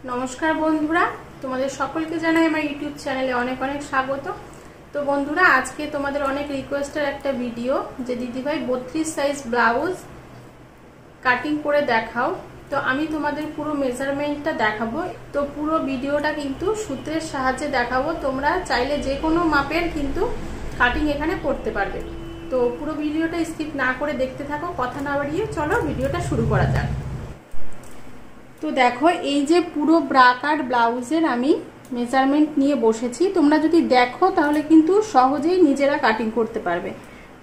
नमस्कार बंधुरा तुम्हारे सकलके जानाई आमार यूट्यूब चैनेले अनेक अनेक स्वागत। तो बंधुरा आज के तुम्हारे अनेक रिक्वेस्टर एक भिडियो जे दीदी भाई 32 साइज ब्लाउज काटिंग करे देखाओ। तो आमी तुम्हारे पुरो मेजारमेंटटा देखाबो। तो पुरो भिडियोटा किन्तु सूत्रेर साहाज्ये देखाबो। तोमरा चाइले जे कोनो मापेर किन्तु काटिंग एखाने करते पारबे। तो पुरो भिडियोटा स्किप ना करे देखते थाको। कथा ना बाड़िये चलो भिडियोटा शुरू करा जाक। तो देखो এই যে পুরো ব্রা কাট ব্লাউজের আমি মেজারমেন্ট নিয়ে বসেছি। তোমরা যদি দেখো তাহলে কিন্তু সহজেই নিজেরা কাটিং করতে পারবে।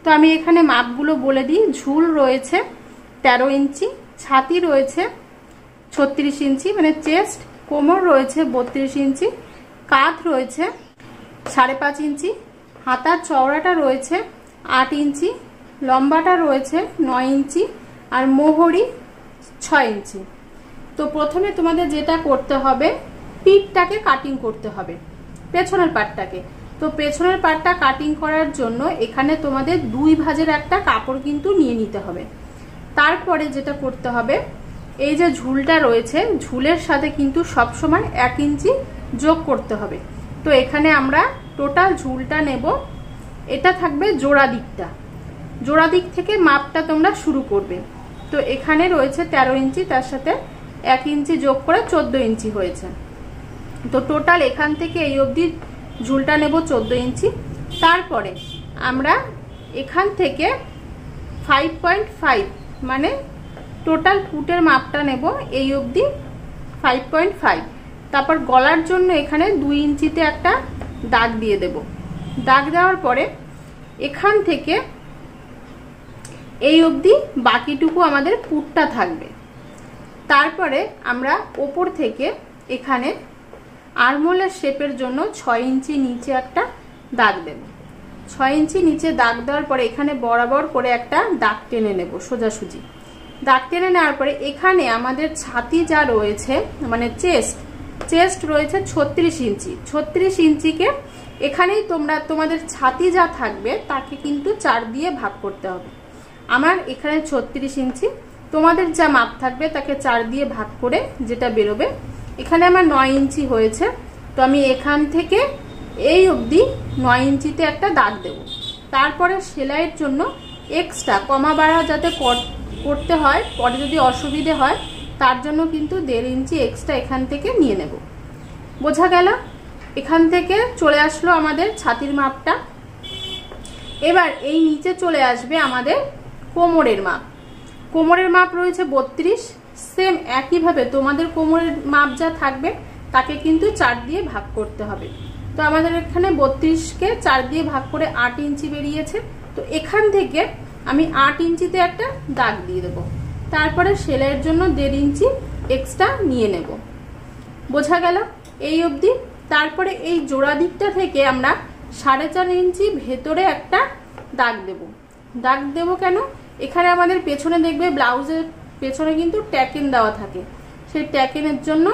তো আমি এখানে মাপগুলো বলে দিই। ঝুল রয়েছে 13 ইঞ্চি, ছাতি রয়েছে 36 ইঞ্চি মানে চেস্ট, কোমর রয়েছে 32 ইঞ্চি, কাঁধ রয়েছে 5.5 ইঞ্চি, হাতার চওড়াটা রয়েছে 8 ইঞ্চি, লম্বাটা রয়েছে 9 ইঞ্চি আর মোহরি 6 ইঞ্চি। तो प्रथमे तुम्हारे जेटा करते हबे पिठटाके काटिंग करते हबे पेछनेर पार्टटाके। तो पेछनेर पार्टटा काटिंग करार जोन्नो एखाने तुम्हादेर दुई भाजेर एकटा कापड़ किन्तु निये निते हबे। तारपरे जेटा करते हबे এই যে ঝুলটা রয়েছে ঝুলের সাথে কিন্তু সব সময় 1 ইঞ্চি যোগ করতে হবে। তো এখানে আমরা টোটাল ঝুলটা নেব। এটা থাকবে জোড়া দিকটা, জোড়া দিক থেকে মাপটা তোমরা শুরু করবে। তো এখানে রয়েছে 13 ইঞ্চি, তার সাথে 1 ইঞ্চি যোগ করে 14 ইঞ্চি হয়েছে। তো টোটাল এখান থেকে এই অবধি ঝুলটা নেব 14 ইঞ্চি। তারপরে আমরা এখান থেকে 5.5 মানে টোটাল ফুটের মাপটা নেব এই অবধি 5.5। তারপর গলার জন্য এখানে 2 ইঞ্চিতে একটা দাগ দিয়ে দেব। দাগ দেওয়ার পরে এখান থেকে এই অবধি বাকিটুকু আমাদের পুটটা থাকবে। তারপরে আমরা উপর থেকে এখানে আর্মহোলের শেপের জন্য 6 ইঞ্চি নিচে একটা দাগ দেব। 6 ইঞ্চি নিচে দাগ দেওয়ার পরে এখানে বরাবর করে একটা দাগ টেনে নেব সোজাসুজি। দাগ টেনে নেওয়ার পরে এখানে আমাদের ছাতি যা রয়েছে মানে চেস্ট রয়েছে 36 ইঞ্চি। 36 ইঞ্চিকে এখানেই তোমরা তোমাদের ছাতি যা থাকবে তাকে কিন্তু 4 দিয়ে ভাগ করতে হবে। আমার এখানে 36 ইঞ্চি, তোমাদের যা মাপ থাকবে তাকে 4 দিয়ে ভাগ করে যেটা বেরোবে। এখানে আমার 9 ইঞ্চি হয়েছে। তো আমি এখান থেকে এই অবধি 9 ইঞ্চিতে একটা দাগ দেব। তারপরে সেলাইয়ের জন্য এক্সট্রা কমা বাড়া যাতে করতে হয়, পরে যদি অসুবিধে হয় তার জন্য কিন্তু 1.5 ইঞ্চি এক্সট্রা এখান থেকে নিয়ে নেব। বোঝা গেল? এখান থেকে চলে আসলো আমাদের ছাতির মাপটা। এবার এই নিচে চলে আসবে আমাদের কোমরের মাপ। কোমরের মাপ রয়েছে 32। সেম একই ভাবে তোমাদের কোমরের মাপ যা থাকবে তাকে কিন্তু 4 দিয়ে ভাগ করতে হবে। তো আমাদের এখানে 32 কে 4 দিয়ে ভাগ করে 8 ইঞ্চি বেরিয়েছে। তো এখান থেকে আমি 8 ইঞ্চিতে একটা দাগ দিয়ে দেব। তারপরে সেলাইয়ের জন্য 1.5 ইঞ্চি এক্সট্রা নিয়ে নেব। বোঝা গেল এই অবধি? তারপরে এই জোড়া দিকটা থেকে আমরা 4.5 ইঞ্চি ভেতরে একটা দাগ দেব। দাগ দেব কেন? এখানে আমাদের পেছনে দেখবে ব্লাউজের পেছনে কিন্তু ট্যাকেন দেওয়া থাকে। সেই ট্যাকেনের জন্য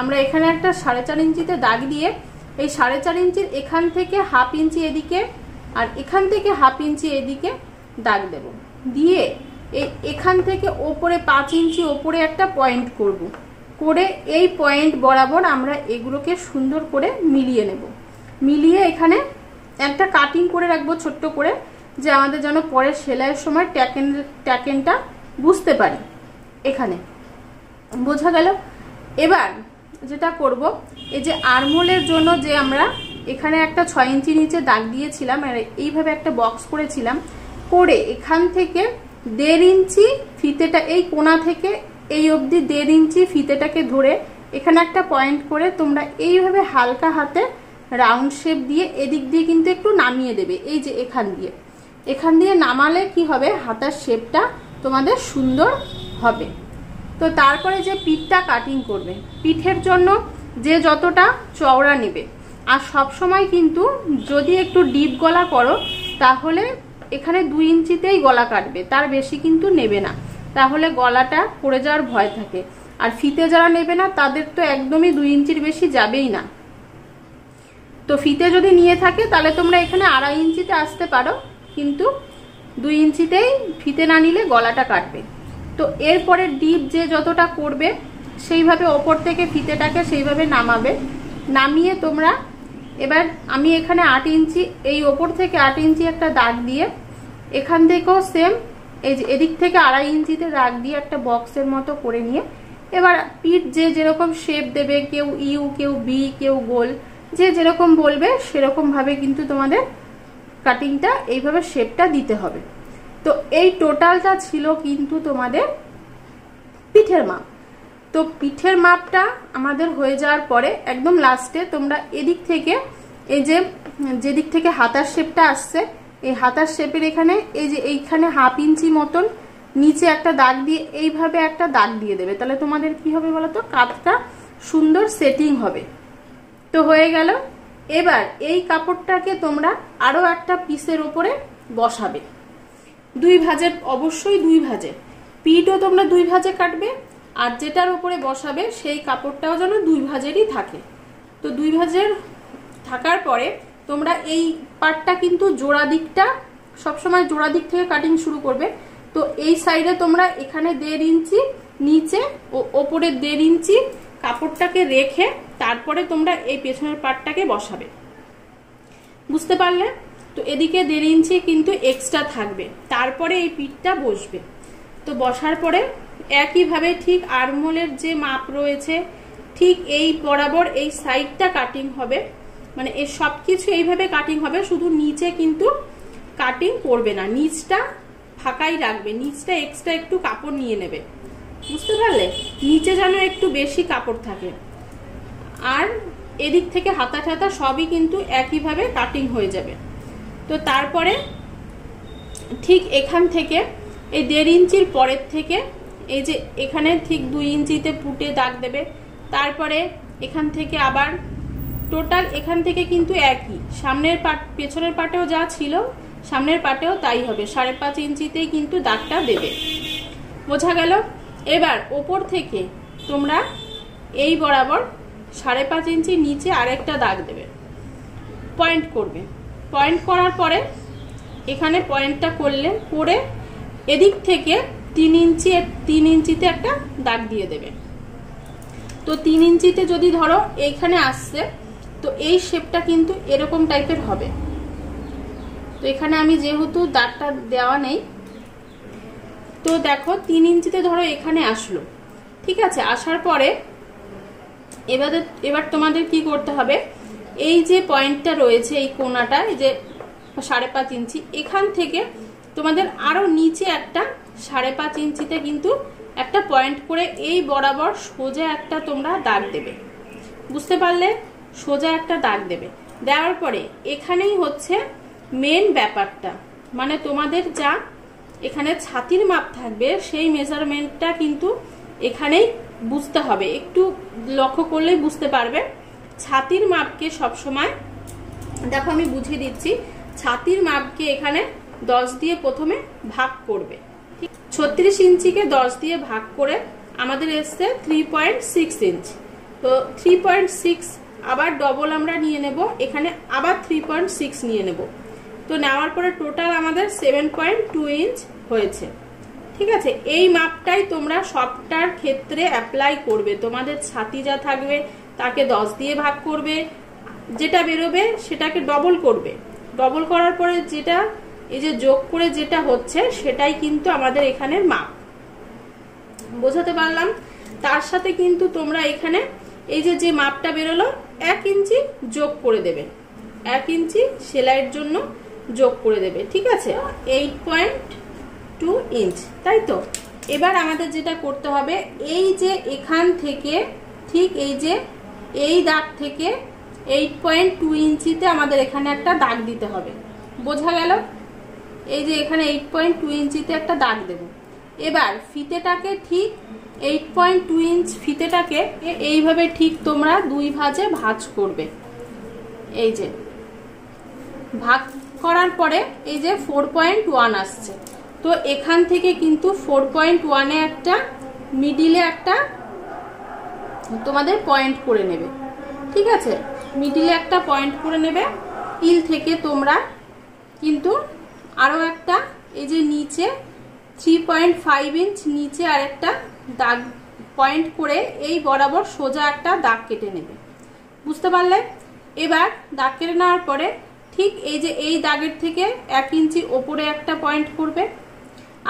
আমরা এখানে একটা 4.5 ইঞ্চিতে দাগ দিয়ে এই 4.5 ইঞ্চির এখান থেকে 1/2 ইঞ্চি এদিকে আর এখান থেকে 1/2 ইঞ্চি এদিকে দাগ দেব। দিয়ে এখান থেকে ওপরে 5 ইঞ্চি ওপরে একটা পয়েন্ট করব। করে এই পয়েন্ট বরাবর আমরা এগুলোকে সুন্দর করে মিলিয়ে নেব। মিলিয়ে এখানে একটা কাটিং করে রাখবো ছোট্ট করে, যে আমাদের যেন পরে সেলাইয়ের সময় ট্যাকেনটা বুঝতে পারি। এখানে বোঝা গেল? এবার যেটা করব এই যে আর্মহোলের জন্য যে আমরা এখানে একটা 6 ইঞ্চি নিচে দাগ দিয়েছিলাম আর এইভাবে একটা বক্স করেছিলাম, করে এখান থেকে 1.5 ইঞ্চি ফিতেটা এই কোণা থেকে এই অবধি 1.5 ইঞ্চি ফিতেটাকে ধরে এখানে একটা পয়েন্ট করে তোমরা এইভাবে হালকা হাতে রাউন্ড শেপ দিয়ে এদিক দিয়ে কিন্তু একটু নামিয়ে দেবে। এই যে এখান দিয়ে নামালে কি হবে, হাতার শেপটা তোমাদের সুন্দর হবে। তো তারপরে যে পিঠটা কাটিং করবে, পিঠের জন্য যে যতটা চওড়া নেবে, আর সব সময় কিন্তু যদি একটু ডিপ গলা করো তাহলে এখানে 2 ইঞ্চিতেই গলা কাটবে, তার বেশি কিন্তু নেবে না, তাহলে গলাটা পড়ে যাওয়ার ভয় থাকে। আর ফিতে যারা নেবে না তাদের তো একদমই 2 ইঞ্চির বেশি যাবেই না। তো ফিতে যদি নিয়ে থাকে তাহলে তোমরা এখানে 2.5 ইঞ্চিতে আসতে পারো, কিন্তু 2 ইঞ্চিতেই ফিতে না নিলে গলাটা কাটবে। তো এরপরে ডিপ যে যতটা করবে সেইভাবে ওপর থেকে ফিতেটাকে সেইভাবে নামাবে। নামিয়ে তোমরা এবার আমি এখানে 8 ইঞ্চি, এই ওপর থেকে 8 ইঞ্চি একটা দাগ দিয়ে এখান থেকেও সেম এই যে এদিক থেকে 2.5 ইঞ্চিতে দাগ দিয়ে একটা বক্সের মতো করে নিয়ে এবার পিঠ যে যেরকম শেপ দেবে, কেউ ইউ, কেউ বি, কেউ গোল, যে যেরকম বলবে সেরকম ভাবে কিন্তু তোমাদের কাটিংটা এইভাবে শেপটা দিতে হবে। তো এই টোটালটা ছিল কিন্তু তোমাদের পিঠের মাপ। তো পিঠের মাপটা আমাদের হয়ে যাওয়ার পরে একদম লাস্টে তোমরা এদিক থেকে এই যে যেদিক থেকে হাতার শেপটা আসছে, এই হাতার শেপের এখানে এই যে এইখানে 1/2 ইঞ্চি মতন নিচে একটা দাগ দিয়ে এইভাবে একটা দাগ দিয়ে দেবে। তাহলে তোমাদের কি হবে বলো তো, কাঁধটা সুন্দর সেটিং হবে। তো হয়ে গেল। এবার এই কাপড়টাকে তোমরা আরো একটা পিসের ওপরে বসাবে, 2 ভাঁজের, অবশ্যই 2 ভাঁজের পিঠও তোমরা 2 ভাঁজে কাটবে, আর যেটার উপরে বসাবে সেই কাপড়টাও যেন 2 ভাঁজেরই থাকে। তো 2 ভাঁজের থাকার পরে তোমরা এই পার্টটা কিন্তু জোড়া দিকটা সবসময় জোড়া দিক থেকে কাটিং শুরু করবে। তো এই সাইডে তোমরা এখানে 1.5 ইঞ্চি নিচে ও ওপরে 1.5 ইঞ্চি কাপড়টাকে রেখে তারপরে তোমরা এই পেছনের পার্টটাকে বসাবে। বুঝতে পারলে? তো এদিকে 1.5 ইঞ্চি কিন্তু এক্সট্রা থাকবে, তারপরে এই পিঠটা বসবে। তো বসার পরে একইভাবে ঠিক আর্মহোলের যে মাপ রয়েছে ঠিক এই বরাবর এই সাইডটা কাটিং হবে, মানে এই সবকিছু এইভাবে কাটিং হবে, শুধু নিচে কিন্তু কাটিং করবে না, নিচটা ফাঁকাই রাখবে, নিচটা এক্সট্রা একটু কাপড় নিয়ে নেবে। বুঝতে পারলে? নিচে যেন একটু বেশি কাপড় থাকে। আর এদিক থেকে হাতা ঠাতা সবই কিন্তু একইভাবে কাটিং হয়ে যাবে। তো তারপরে ঠিক এখান থেকে এই 1.5 ইঞ্চির পরের থেকে এই যে এখানে ঠিক 2 ইঞ্চিতে পুটে দাগ দেবে। তারপরে এখান থেকে আবার টোটাল এখান থেকে কিন্তু একই, সামনের পাট পেছনের পাটেও যা ছিল সামনের পাটেও তাই হবে, 5.5 ইঞ্চিতেই কিন্তু দাগটা দেবে। বোঝা গেল? এবার ওপর থেকে তোমরা এই বরাবর 5.5 ইঞ্চি নিচে আরেকটা দাগ দেবে, পয়েন্ট করবে। পয়েন্ট করার পরে এখানে পয়েন্টটা করে এদিক থেকে 3 ইঞ্চিতে একটা দাগ দিয়ে দেবে। তো 3 ইঞ্চিতে যদি ধরো এইখানে আসছে, তো এই শেপটা কিন্তু এরকম টাইপের হবে। তো এখানে আমি যেহেতু দাগটা দেওয়া নেই, তো দেখো 3 ইঞ্চিতে ধরো এখানে আসলো, ঠিক আছে। আসার পরে এবার তোমাদের কি করতে হবে, এই যে পয়েন্টটা রয়েছে এই কোণাটা, এই যে 5.5 ইঞ্চি, এখান থেকে তোমাদের আরো নিচে একটা 5.5 ইঞ্চিতে কিন্তু একটা পয়েন্ট করে এই বরাবর সোজা একটা তোমরা দাগ দেবে। বুঝতে পারলে? সোজা একটা দাগ দেবে। দেওয়ার পরে এখানেই হচ্ছে মেন ব্যাপারটা, মানে তোমাদের যা এখানে ছাতির মাপ থাকবে সেই মেজারমেন্টটা কিন্তু এখানেই বুঝতে হবে। একটু লক্ষ্য করলেই বুঝতে পারবে। ছাতির মাপকে সবসময় দেখো আমি বুঝিয়ে দিচ্ছি, ছাতির মাপকে এখানে 10 দিয়ে প্রথমে ভাগ করবে। 36 ইঞ্চিকে 10 দিয়ে ভাগ করে আমাদের এসছে 3.6 ইঞ্চ। তো 3.6 আবার ডবল আমরা নিয়ে নেব, এখানে আবার 3.6 নিয়ে নেব। তো নেওয়ার পরে টোটাল আমাদের 7.2 ইঞ্চ হয়েছে। ঠিক আছে, এই মাপটাই তোমরা সবটার ক্ষেত্রে অ্যাপ্লাই করবে। তোমাদের ছাতি যা থাকবে তাকে 10 দিয়ে ভাগ করবে, যেটা বেরোবে সেটাকে ডবল করবে। ডবল করার পরে যেটা এই যে যোগ করে যেটা হচ্ছে সেটাই কিন্তু আমাদের এখানের মাপ। বোঝাতে পারলাম? তার সাথে কিন্তু তোমরা এখানে এই যে মাপটা বেরোলো 1 ইঞ্চি যোগ করে দেবে, 1 ইঞ্চি সেলাইয়ের জন্য যোগ করে দেবে। ঠিক আছে, 8.2 ইঞ্চ, তাই তো। এবার আমাদের যেটা করতে হবে, এই যে এখান থেকে ঠিক এই দাগ থেকে 8.2 ইঞ্চিতে আমাদের এখানে একটা দাগ দিতে হবে। বোঝা গেল? এই যে এখানে 8.2 ইঞ্চিতে একটা দাগ দেব। এবার ফিতেটাকে ঠিক 8.2 ইঞ্চ ফিতেটাকে এইভাবে ঠিক তোমরা 2 ভাঁজে ভাঁজ করবে। এই যে ভাগ করার পরে এই যে 4.1 আসছে, তো এখান থেকে কিন্তু 4.1 এ একটা মিডিলে একটা তোমাদের পয়েন্ট করে নেবে। ঠিক আছে, মিডিলে একটা পয়েন্ট করে নেবে। তিল থেকে তোমরা কিন্তু আরো একটা এই যে নিচে 3.5 ইঞ্চ নিচে আর একটা দাগ পয়েন্ট করে এই বরাবর সোজা একটা দাগ কেটে নেবে। বুঝতে পারলে? এবার দাগ কেটে নেওয়ার পরে ঠিক এই যে এই দাগের থেকে 1 ইঞ্চি ওপরে একটা পয়েন্ট করবে,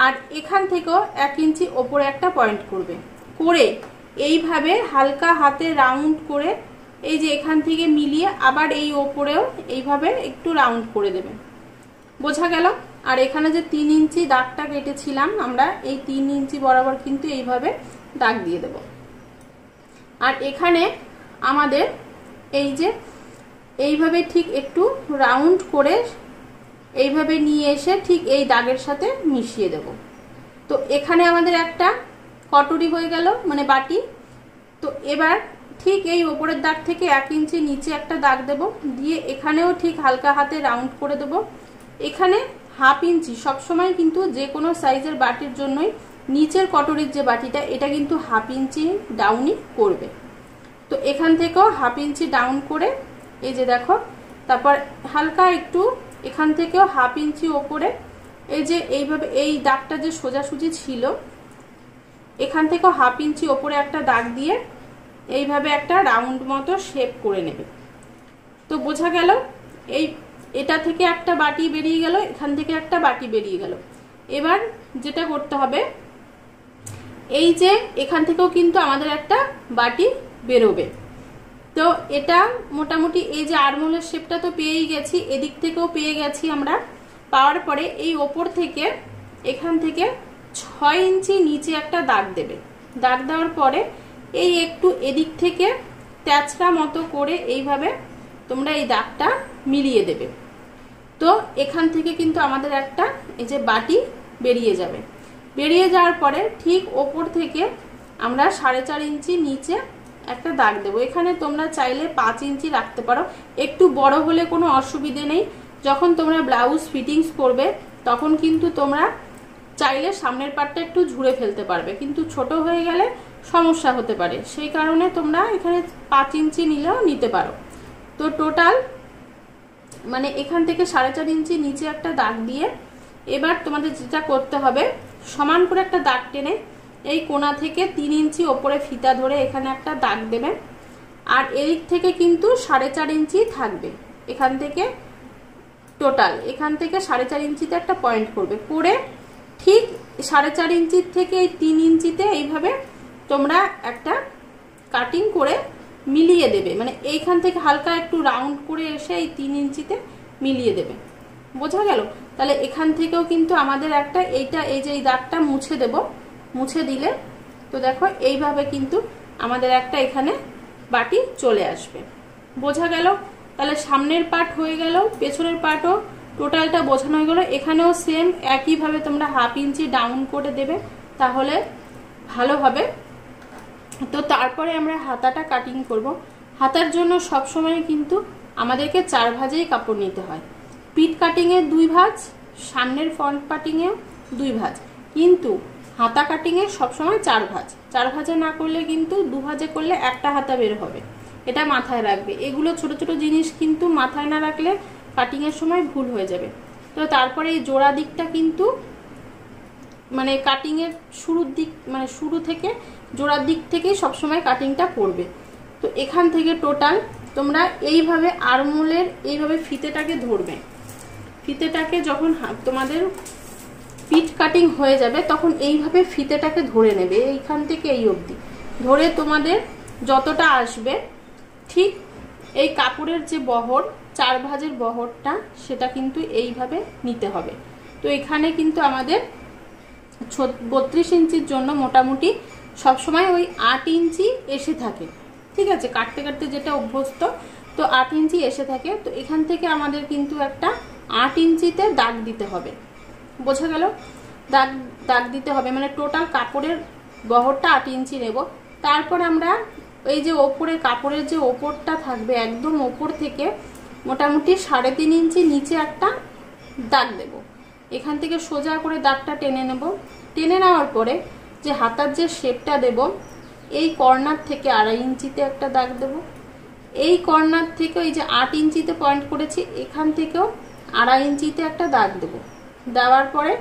আর এখান থেকেও 1 ইঞ্চি ওপরে একটা পয়েন্ট করবে, করে এইভাবে হালকা হাতে রাউন্ড করে এই যে এখান থেকে মিলিয়ে আবার এই ওপরেও এইভাবে একটু রাউন্ড করে দেবে। বোঝা গেল? আর এখানে যে 3 ইঞ্চি দাগটা কেটেছিলাম আমরা, এই 3 ইঞ্চি বরাবর কিন্তু এইভাবে দাগ দিয়ে দেব। আর এখানে আমাদের এই যে এইভাবে ঠিক একটু রাউন্ড করে এইভাবে নিয়ে এসে ঠিক এই দাগের সাথে মিশিয়ে দেব। তো এখানে আমাদের একটা কটুরি হয়ে গেল, মানে বাটি। তো এবার ঠিক এই ওপরের দাগ থেকে 1 ইঞ্চি নিচে একটা দাগ দেব, দিয়ে এখানেও ঠিক হালকা হাতে রাউন্ড করে দেব। এখানে 1/2 ইঞ্চি, সবসময় কিন্তু যে কোনো সাইজের বাটির জন্যই নিচের কটরির যে বাটিটা, এটা কিন্তু 1/2 ইঞ্চি ডাউনই করবে। তো এখান থেকেও 1/2 ইঞ্চি ডাউন করে এই যে দেখো, তারপর হালকা একটু এখান থেকেও 1/2 ইঞ্চি ওপরে এই যে এইভাবে এই দাগটা যে সোজাসুজি ছিল, এখান থেকেও 1/2 ইঞ্চি ওপরে একটা দাগ দিয়ে এইভাবে একটা রাউন্ড মতো শেপ করে নেবে। তো বোঝা গেল? এটা থেকে একটা বাটি বেরিয়ে গেল, এখান থেকে একটা বাটি বেরিয়ে গেল। এবার যেটা করতে হবে, এই যে এখান থেকেও কিন্তু আমাদের একটা বাটি বেরোবে। তো এটা মোটামুটি এই যে আরমোলের শেপটা তো পেয়েই গেছি, এদিক থেকেও পেয়ে গেছি আমরা। পাওয়ার পরে এই ওপর থেকে এখান থেকে 6 ইঞ্চি নিচে একটা দাগ দেবে। দাগ দেওয়ার পরে এই একটু এদিক থেকে তেচড়া মতো করে এইভাবে তোমরা এই দাগটা মিলিয়ে দেবে। তো এখান থেকে কিন্তু আমাদের একটা এই যে বাটি বেরিয়ে যাবে। বেরিয়ে যাওয়ার পরে ঠিক ওপর থেকে আমরা 4.5 ইঞ্চি নিচে একটা দাগ দেবো। এখানে তোমরা চাইলে 5 ইঞ্চি রাখতে পারো, একটু বড় হলে কোনো অসুবিধে নেই। যখন তোমরা ব্লাউজ ফিটিংস করবে তখন কিন্তু তোমরা চাইলে সামনের পাটটা একটু ঝুড়ে ফেলতে পারবে, কিন্তু ছোট হয়ে গেলে সমস্যা হতে পারে, সেই কারণে তোমরা এখানে 5 ইঞ্চি নিলেও নিতে পারো। তো টোটাল মানে এখান থেকে 4.5 ইঞ্চি নিচে একটা দাগ দিয়ে এবার তোমাদের যেটা করতে হবে, সমান করে একটা দাগ টেনে এই কোণা থেকে 3 ইঞ্চি ওপরে ফিতা ধরে এখানে একটা দাগ দেবে। আর এদিক থেকে কিন্তু 4.5 ইঞ্চি থাকবে, এখান থেকে টোটাল এখান থেকে 4.5 ইঞ্চিতে একটা পয়েন্ট করবে, করে ঠিক 4.5 ইঞ্চির থেকে এই 3 ইঞ্চিতে এইভাবে তোমরা একটা কাটিং করে মিলিয়ে দেবে। মানে এইখান থেকে হালকা একটু রাউন্ড করে এসে এই 3 ইঞ্চিতে মিলিয়ে দেবে। বোঝা গেল? তাহলে এখান থেকেও কিন্তু আমাদের একটা এইটা এই যে এই দাগটা মুছে দেব, মুছে দিলে তো দেখো এইভাবে কিন্তু আমাদের একটা এখানে বাটি চলে আসবে। বোঝা গেল? তাহলে সামনের পার্ট হয়ে গেল, পেছনের পার্টও টোটালটা বোঝানো হয়ে গেল। এখানেও সেম একইভাবে তোমরা 1/2 ইঞ্চি ডাউন করে দেবে, তাহলে ভালো হবে। তো তারপরে আমরা হাতাটা কাটিং করব। হাতার জন্য সব সময় কিন্তু আমাদেরকে 4 ভাঁজেই কাপড় নিতে হয়। পিট কাটিংয়ে 2 ভাঁজ, সামনের ফ্রন্ট কাটিংয়েও 2 ভাঁজ, কিন্তু হাতা কাটিংয়ে সবসময় 4 ভাঁজ। 4 ভাঁজে না করলে কিন্তু 2 ভাঁজে করলে একটা হাতা বের হবে, এটা মাথায় রাখবে। এগুলো ছোট ছোট জিনিস কিন্তু মাথায় না রাখলে কাটিংয়ের সময় ভুল হয়ে যাবে। তো তারপরে এই জোড়া দিকটা কিন্তু মানে কাটিংয়ের শুরুর দিক, মানে শুরু থেকে জোড়ার দিক থেকেই সবসময় কাটিংটা করবে। তো এখান থেকে টোটাল তোমরা এইভাবে আরমোলের এইভাবে ফিতেটাকে ধরবে। ফিতেটাকে যখন তোমাদের পিট কাটিং হয়ে যাবে তখন এইভাবে ফিতেটাকে ধরে নেবে, এইখান থেকে এই অবধি ধরে তোমাদের যতটা আসবে ঠিক এই কাপড়ের যে বহর 4 ভাঁজের বহরটা সেটা কিন্তু এইভাবে নিতে হবে। তো এখানে কিন্তু আমাদের 32 ইঞ্চির জন্য মোটামুটি সবসময় ওই 8 ইঞ্চি এসে থাকে, ঠিক আছে, কাটতে কাটতে যেটা অভ্যস্ত, তো 8 ইঞ্চি এসে থাকে। তো এখান থেকে আমাদের কিন্তু একটা 8 ইঞ্চিতে দাগ দিতে হবে। বোঝা গেল? দাগ দিতে হবে, মানে টোটাল কাপড়ের বহরটা 8 ইঞ্চি নেব। তারপর আমরা এই যে ওপরে কাপড়ের যে ওপরটা থাকবে একদম ওপর থেকে মোটামুটি 3.5 ইঞ্চি নিচে একটা দাগ দেব। এখান থেকে সোজা করে দাগটা টেনে নেব। টেনে নেওয়ার পরে যে হাতার যে শেপটা দেব, এই কর্নার থেকে 2.5 ইঞ্চিতে একটা দাগ দেব। এই কর্নার থেকে এই যে 8 ইঞ্চিতে পয়েন্ট করেছি এখান থেকেও 2.5 ইঞ্চিতে একটা দাগ দেব। দেওয়ার পরে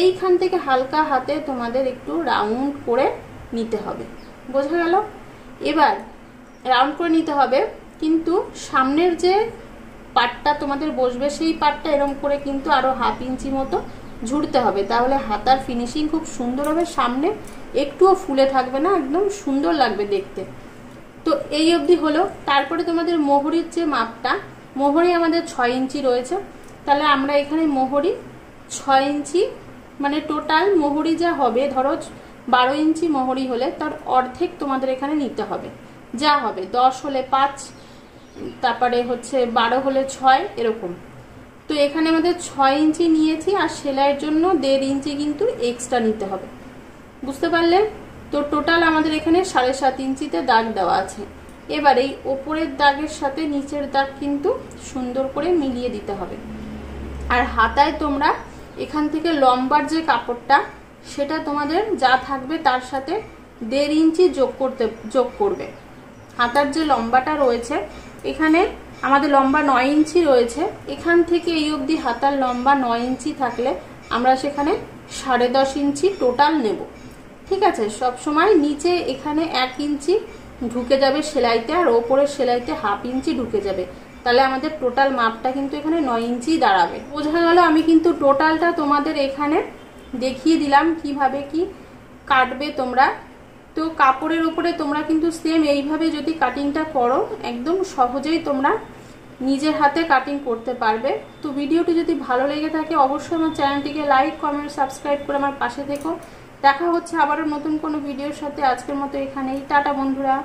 এইখান থেকে হালকা হাতে তোমাদের একটু রাউন্ড করে নিতে হবে। বোঝা গেল? এবার রাউন্ড করে নিতে হবে, কিন্তু সামনের যে পাটটা তোমাদের বসবে সেই পাটটা এরকম করে কিন্তু আরো 1/2 ইঞ্চি মতো ঝুড়তে হবে, তাহলে হাতার ফিনিশিং খুব সুন্দর হবে, সামনে একটুও ফুলে থাকবে না, একদম সুন্দর লাগবে দেখতে। তো এই অবধি হলো। তারপরে তোমাদের মোহরির যে মাপটা, মোহরি আমাদের 6 ইঞ্চি রয়েছে, তাহলে আমরা এখানে মোহরি 6 ইঞ্চি, মানে টোটাল মোহরি যা হবে, ধরো 12 ইঞ্চি মোহরি হলে তার অর্ধেক তোমাদের এখানে নিতে হবে, যা হবে 10 হলে 5, তারপরে হচ্ছে 12 হলে 6, এরকম। তো এখানে আমাদের 6 ইঞ্চি নিয়েছি, আর সেলাইয়ের জন্য 1.5 ইঞ্চি কিন্তু এক্সট্রা নিতে হবে, বুঝতে পারলে? তো টোটাল আমাদের এখানে 7.5 ইঞ্চিতে দাগ দেওয়া আছে। এবার এই ওপরের দাগের সাথে নিচের দাগ কিন্তু সুন্দর করে মিলিয়ে দিতে হবে। আর হাতায় তোমরা এখান থেকে লম্বার যে কাপড়টা, সেটা তোমাদের যা থাকবে তার সাথে 1.5 ইঞ্চি যোগ করবে। হাতার যে লম্বাটা রয়েছে, এখানে আমাদের লম্বা 9 ইঞ্চি রয়েছে, এখান থেকে এই অবধি হাতার লম্বা 9 ইঞ্চি থাকলে আমরা সেখানে 10.5 ইঞ্চি টোটাল নেব, ঠিক আছে? সব সময় নিচে এখানে 1 ইঞ্চি ঢুকে যাবে সেলাইতে, আর ওপরের সেলাইতে 1/2 ইঞ্চি ঢুকে যাবে, তাহলে আমাদের টোটাল মাপটা কিন্তু এখানে 9 ইঞ্চি দাঁড়াবে। বোঝা গেল? আমি কিন্তু টোটালটা তোমাদের এখানে দেখিয়ে দিলাম কিভাবে কি কাটবে তোমরা। তো কাপড়ের উপরে তোমরা কিন্তু সেম এইভাবে যদি কাটিংটা করো, একদম সহজেই তোমরা নিজের হাতে কাটিং করতে পারবে। তো ভিডিওটি যদি ভালো লেগে থাকে অবশ্যই আমার চ্যানেলটিকে লাইক, কমেন্ট, সাবস্ক্রাইব করে আমার পাশে থেকো। দেখা হচ্ছে আবারও নতুন কোনো ভিডিওর সাথে। আজকের মতো এখানেই, টাটা বন্ধুরা।